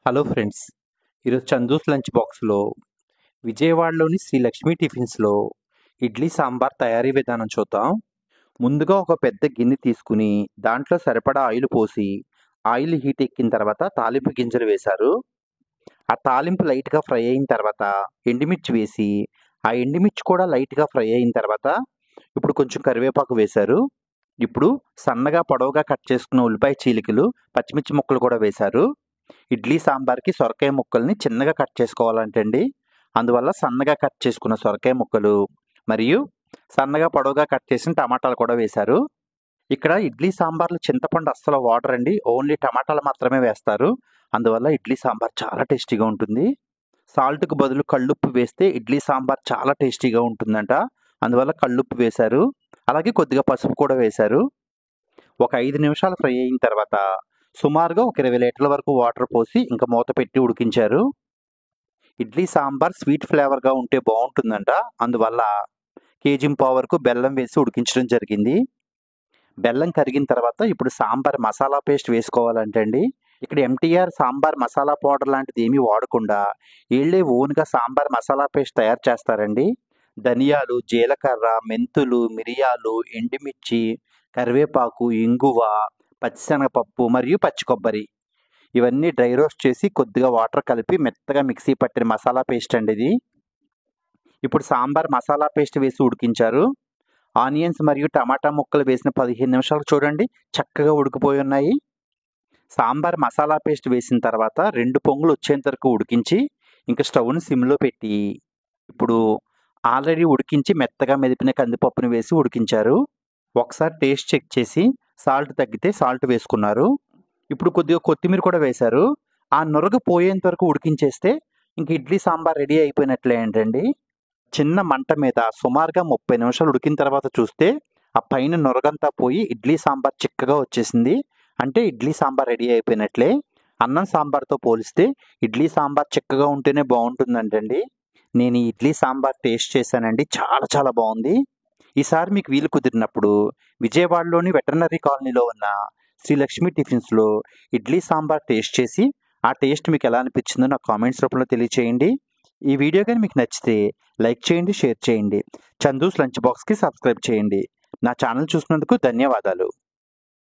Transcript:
Hello friends, ఈరోజు Chandu's lunch బాక్స్లో విజయవాడలోని శ్రీ లక్ష్మీ టిఫిన్స్లో ఇడ్లీ సాంబార్ తయారీ విధానం చూద్దాం. ముందుగా ఒక పెద్ద గిన్నె తీసుకుని దాంట్లో సరిపడా ఆయిల్ పోసి ఆయిల్ హీట్ ఎక్కిన తర్వాత తాలింపు గింజలు వేశారు. ఆ తాలింపు లైట్గా ఫ్రై అయిన తర్వాత ఎండుమిర్చి వేసి ఆ ఎండుమిర్చి కూడా లైట్గా ఫ్రై అయిన తర్వాత ఇప్పుడు కొంచెం కరివేపాకు వేశారు. ఇప్పుడు సన్నగా పొడవుగా కట్ చేసుకున్న ఉల్లిపాయ చీలికలు, పచ్చిమిర్చి ముక్కలు కూడా వేశారు. ఇడ్లీ సాంబార్కి సొరకాయ ముక్కల్ని చిన్నగా కట్ చేసుకోవాలంటండి. అందువల్ల సన్నగా కట్ చేసుకున్న సొరకాయ ముక్కలు మరియు సన్నగా పొడవుగా కట్ చేసిన టమాటాలు కూడా వేశారు. ఇక్కడ ఇడ్లీ సాంబార్లో చింతపండు అస్సలు వాడరండి, ఓన్లీ టమాటాలు మాత్రమే వేస్తారు. అందువల్ల ఇడ్లీ సాంబార్ చాలా టేస్టీగా ఉంటుంది. సాల్ట్కు బదులు కళ్ళుప్పు వేస్తే ఇడ్లీ సాంబార్ చాలా టేస్టీగా ఉంటుందంట. అందువల్ల కళ్ళుప్పు వేశారు. అలాగే కొద్దిగా పసుపు కూడా వేశారు. ఒక 5 నిమిషాలు ఫ్రై అయిన తర్వాత సుమారుగా ఒక 20 లీటర్ల వరకు వాటర్ పోసి ఇంకా మూత పెట్టి ఉడికించారు. ఇడ్లీ సాంబార్ స్వీట్ ఫ్లేవర్గా ఉంటే బాగుంటుందంట. అందువల్ల కేజీ వరకు బెల్లం వేసి ఉడికించడం జరిగింది. బెల్లం కరిగిన తర్వాత ఇప్పుడు సాంబార్ మసాలా పేస్ట్ వేసుకోవాలంటండి. ఇక్కడ ఎంటీఆర్ సాంబార్ మసాలా పౌడర్ లాంటిది ఏమీ వాడకుండా వీళ్ళే ఓన్గా సాంబార్ మసాలా పేస్ట్ తయారు చేస్తారండి. ధనియాలు, జీలకర్ర, మెంతులు, మిరియాలు, ఎండుమిర్చి, కరివేపాకు, ఇంగువ, పచ్చిశనగపప్పు మరియు పచ్చి కొబ్బరి ఇవన్నీ డ్రై రోస్ట్ చేసి కొద్దిగా వాటర్ కలిపి మెత్తగా మిక్సీ పట్టిన మసాలా పేస్ట్ అండి ఇది. ఇప్పుడు సాంబార్ మసాలా పేస్ట్ వేసి ఉడికించారు. ఆనియన్స్ మరియు టమాటా ముక్కలు వేసిన 15 నిమిషాలు చూడండి చక్కగా ఉడికిపోయి ఉన్నాయి. సాంబార్ మసాలా పేస్ట్ వేసిన తర్వాత 2 పొంగులు వచ్చేంత వరకు ఉడికించి ఇంకా స్టవ్ని సిమ్లో పెట్టి ఇప్పుడు ఆల్రెడీ ఉడికించి మెత్తగా మెదిపిన కందిపప్పును వేసి ఉడికించారు. ఒకసారి టేస్ట్ చెక్ చేసి సాల్ట్ తగ్గితే సాల్ట్ వేసుకున్నారు. ఇప్పుడు కొద్దిగా కొత్తిమీర కూడా వేశారు. ఆ నొరగ పోయేంత వరకు ఉడికించేస్తే ఇంక ఇడ్లీ సాంబార్ రెడీ అయిపోయినట్లే ఏంటండి. చిన్న మంట మీద సుమారుగా 30 నిమిషాలు ఉడికిన తర్వాత చూస్తే ఆ పైన నొరగంతా పోయి ఇడ్లీ సాంబార్ చిక్కగా వచ్చేసింది. అంటే ఇడ్లీ సాంబార్ రెడీ అయిపోయినట్లే. అన్నం సాంబార్తో పోలిస్తే ఇడ్లీ సాంబార్ చిక్కగా ఉంటేనే బాగుంటుందంటండి. నేను ఈ ఇడ్లీ సాంబార్ టేస్ట్ చేశానండి, చాలా చాలా బాగుంది. ఈసారి మీకు వీలు కుదిరినప్పుడు విజయవాడలోని వెటర్నరీ కాలనీలో ఉన్న శ్రీ లక్ష్మీ టిఫిన్స్లో ఇడ్లీ సాంబార్ టేస్ట్ చేసి ఆ టేస్ట్ మీకు ఎలా అనిపించిందో నాకు కామెంట్స్ రూపంలో తెలియచేయండి. ఈ వీడియో కానీ మీకు నచ్చితే లైక్ చేయండి, షేర్ చేయండి. చందూస్ లంచ్ బాక్స్కి సబ్స్క్రైబ్ చేయండి. నా ఛానల్ చూసినందుకు ధన్యవాదాలు.